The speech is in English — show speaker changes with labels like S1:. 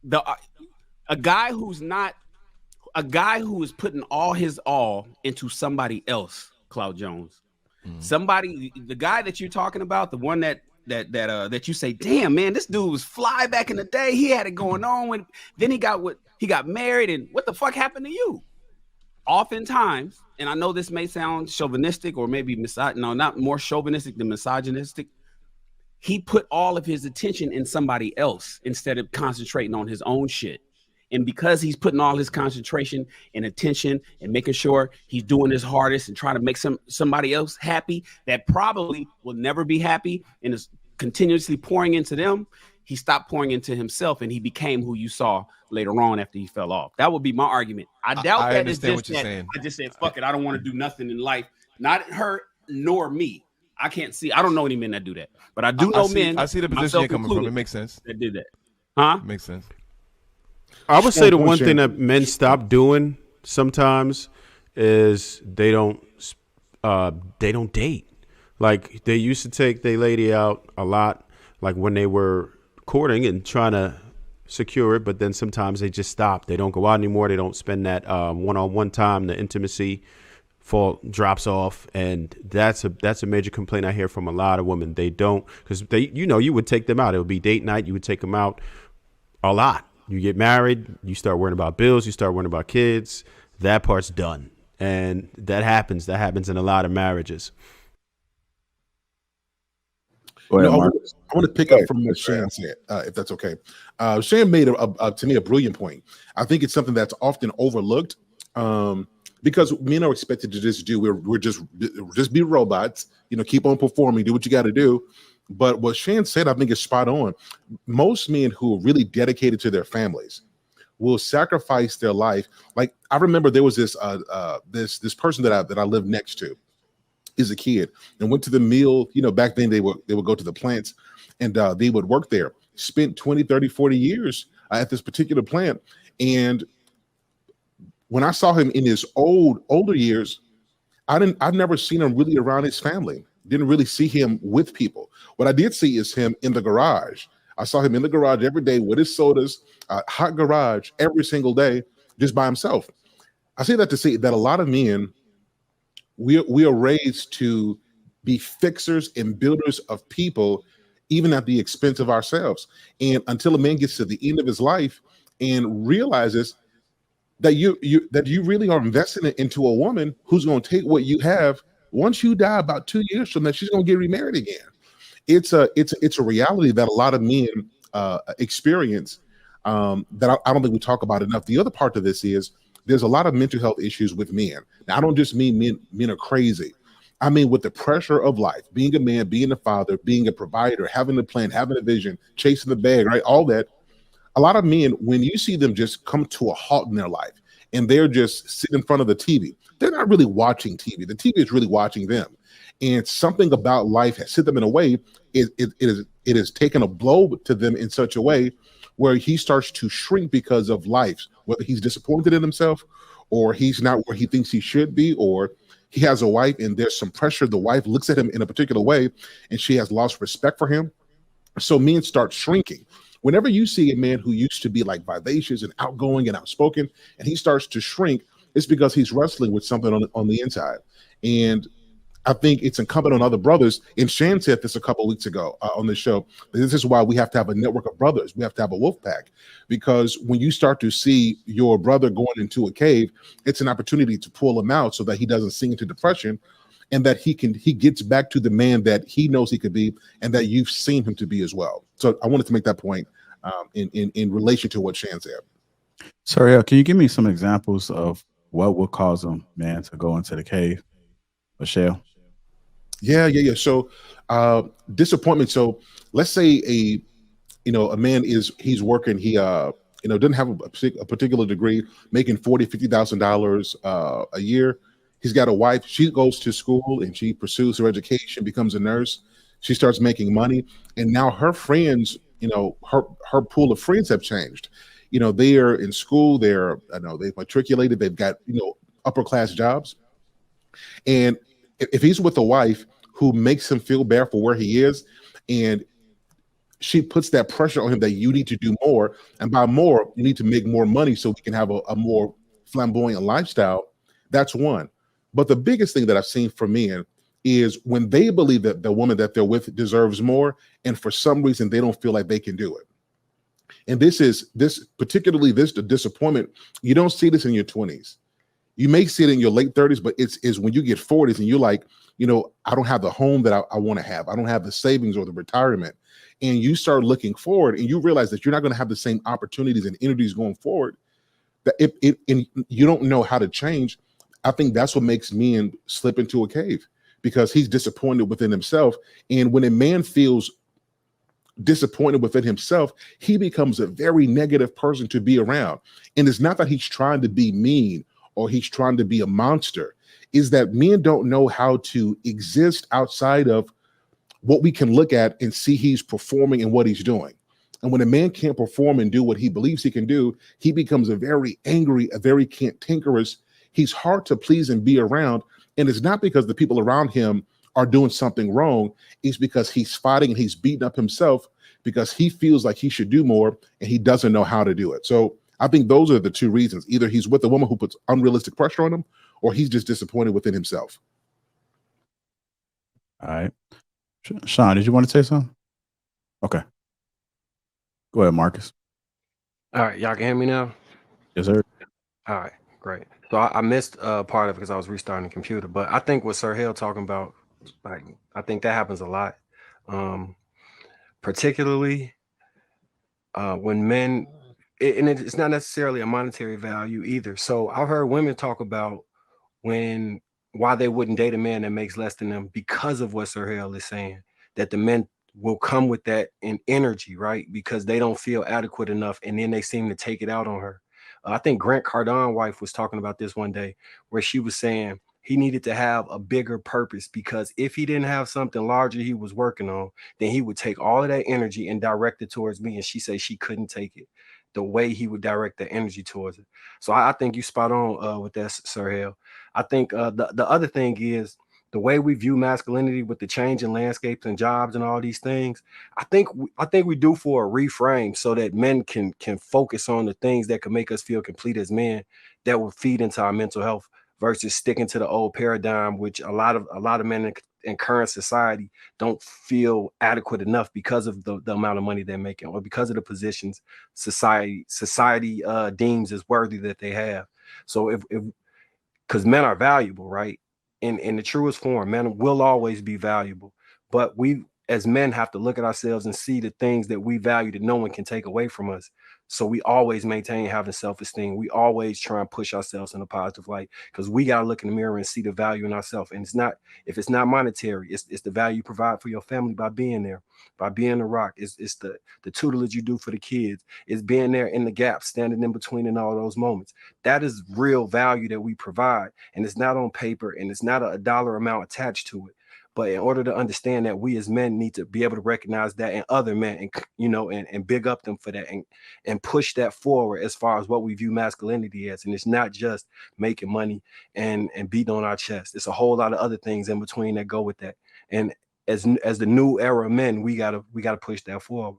S1: the a guy who's not a guy who is putting all his all into somebody else, Cloud Jones. Somebody, the guy that you're talking about, the one that you say, damn man, this dude was fly back in the day. He had it going on when then he got married, and what the fuck happened to you? Oftentimes, and I know this may sound chauvinistic or maybe not more chauvinistic than misogynistic. He put all of his attention in somebody else instead of concentrating on his own shit. And because he's putting all his concentration and attention and making sure he's doing his hardest and trying to make somebody else happy that probably will never be happy and is continuously pouring into them, he stopped pouring into himself and he became who you saw later on after he fell off. That would be my argument. I doubt
S2: I
S1: that it's
S2: understand
S1: just
S2: what you're
S1: that
S2: saying.
S1: I just said, fuck it, I don't want to do nothing in life. Not her nor me. I can't see. I don't know any men that do that. But I do know men.
S2: I see the position you're coming from. It makes sense.
S1: That did that. Huh?
S2: It makes sense.
S3: I would say the one thing that men stop doing sometimes is they don't date. Like they used to take their lady out a lot, like when they were courting and trying to secure it, but then sometimes they just stop. They don't go out anymore. They don't spend that one-on-one time. The intimacy drops off, and that's a major complaint I hear from a lot of women. They don't, because you would take them out. It would be date night. You would take them out a lot. You get married, you start worrying about bills, you start worrying about kids. That part's done. And that happens in a lot of marriages.
S4: I want to pick up from what Shan said, if that's okay. Shan made, to me, a brilliant point. I think it's something that's often overlooked because men are expected to just do, we're just be robots, keep on performing, do what you got to do. But what Shan said, I think, is spot on. Most men who are really dedicated to their families will sacrifice their life. Like I remember there was this person that I lived next to as a kid and went to the mill. Back then they would go to the plants and they would work there. Spent 20, 30, 40 years at this particular plant. And when I saw him in his older years, I've never seen him really around his family. Didn't really see him with people. What I did see is him in the garage. I saw him in the garage every day with his sodas, hot garage every single day, just by himself. I say that to say that a lot of men, we are raised to be fixers and builders of people, even at the expense of ourselves. And until a man gets to the end of his life and realizes that you really are investing it into a woman who's going to take what you have. Once you die, about 2 years from now, she's going to get remarried again. It's a reality that a lot of men experience that I don't think we talk about enough. The other part of this is there's a lot of mental health issues with men. Now, I don't just mean men are crazy. I mean, with the pressure of life, being a man, being a father, being a provider, having a plan, having a vision, chasing the bag, right? All that. A lot of men, when you see them just come to a halt in their life and they're just sitting in front of the TV, they're not really watching TV. The TV is really watching them. And something about life has hit them in a way, it has taken a blow to them in such a way where he starts to shrink because of life, whether he's disappointed in himself or he's not where he thinks he should be, or he has a wife and there's some pressure. The wife looks at him in a particular way and she has lost respect for him. So men start shrinking. Whenever you see a man who used to be like vivacious and outgoing and outspoken, and he starts to shrink, it's because he's wrestling with something on the inside. And I think it's incumbent on other brothers. And Shan said this a couple of weeks ago on the show. This is why we have to have a network of brothers. We have to have a wolf pack, because when you start to see your brother going into a cave, it's an opportunity to pull him out so that he doesn't sink into depression, and that he gets back to the man that he knows he could be and that you've seen him to be as well. So I wanted to make that point in relation to what Shan said.
S5: Sorry, can you give me some examples of what would cause a man to go into the cave, Michelle?
S4: Yeah. So disappointment. So let's say a man he's working, he doesn't have a particular degree, making $50,000 a year. He's got a wife. She goes to school and she pursues her education, becomes a nurse. She starts making money, and now her friends, her pool of friends have changed. They are in school. They've matriculated. They've got upper class jobs, and if he's with a wife who makes him feel bad for where he is, and she puts that pressure on him that you need to do more, and by more, you need to make more money so we can have a more flamboyant lifestyle. That's one. But the biggest thing that I've seen for men is when they believe that the woman that they're with deserves more, and for some reason they don't feel like they can do it. And particularly the disappointment, you don't see this in your 20s. You may see it in your late 30s, but it's when you get 40s and you're like, I don't have the home that I want to have. I don't have the savings or the retirement. And you start looking forward and you realize that you're not going to have the same opportunities and energies going forward, that and you don't know how to change. I think that's what makes men slip into a cave, because he's disappointed within himself. And when a man feels disappointed within himself, he becomes a very negative person to be around. And it's not that he's trying to be mean or he's trying to be a monster. Is that men don't know how to exist outside of what we can look at and see he's performing and what he's doing. And when a man can't perform and do what he believes he can do, he becomes a very angry, a very cantankerous. He's hard to please and be around. And it's not because the people around him are doing something wrong. It's because he's fighting and he's beating up himself because he feels like he should do more and he doesn't know how to do it. So I think those are the two reasons. Either he's with a woman who puts unrealistic pressure on him, or he's just disappointed within himself.
S5: All right. Sean, did you want to say something? Okay. Go ahead, Marcus.
S6: All right. Y'all can hear me now?
S5: Yes, sir.
S6: All right. Great. So I missed part of it because I was restarting the computer. But I think what Sir Hill talking about, like, I think that happens a lot. Particularly when men, and it's not necessarily a monetary value either. So I've heard women talk about why they wouldn't date a man that makes less than them because of what Sir Hill is saying, that the men will come with that in energy, right? Because they don't feel adequate enough, and then they seem to take it out on her. I think Grant Cardone's wife was talking about this one day, where she was saying he needed to have a bigger purpose, because if he didn't have something larger he was working on, then he would take all of that energy and direct it towards me. And she said she couldn't take it the way he would direct the energy towards it. So I think you spot on with that, Sir Hill. I think the other thing is the way we view masculinity with the change in landscapes and jobs and all these things. I think we do for a reframe so that men can focus on the things that can make us feel complete as men, that will feed into our mental health, versus sticking to the old paradigm, which a lot of men in current society don't feel adequate enough because of the amount of money they're making, or because of the positions society deems as worthy that they have. So if because men are valuable, right? In the truest form, men will always be valuable. But we as men have to look at ourselves and see the things that we value that no one can take away from us. So we always maintain having self-esteem. We always try and push ourselves in a positive light, because we got to look in the mirror and see the value in ourselves. And if it's not monetary, it's the value you provide for your family by being there, by being a rock. It's the tutelage you do for the kids. It's being there in the gap, standing in between in all those moments. That is real value that we provide. And it's not on paper, and it's not a dollar amount attached to it. But in order to understand that, we as men need to be able to recognize that in other men, and big up them for that, and push that forward as far as what we view masculinity as. And it's not just making money and beating on our chest. It's a whole lot of other things in between that go with that. And as the new era of men, we gotta push that forward.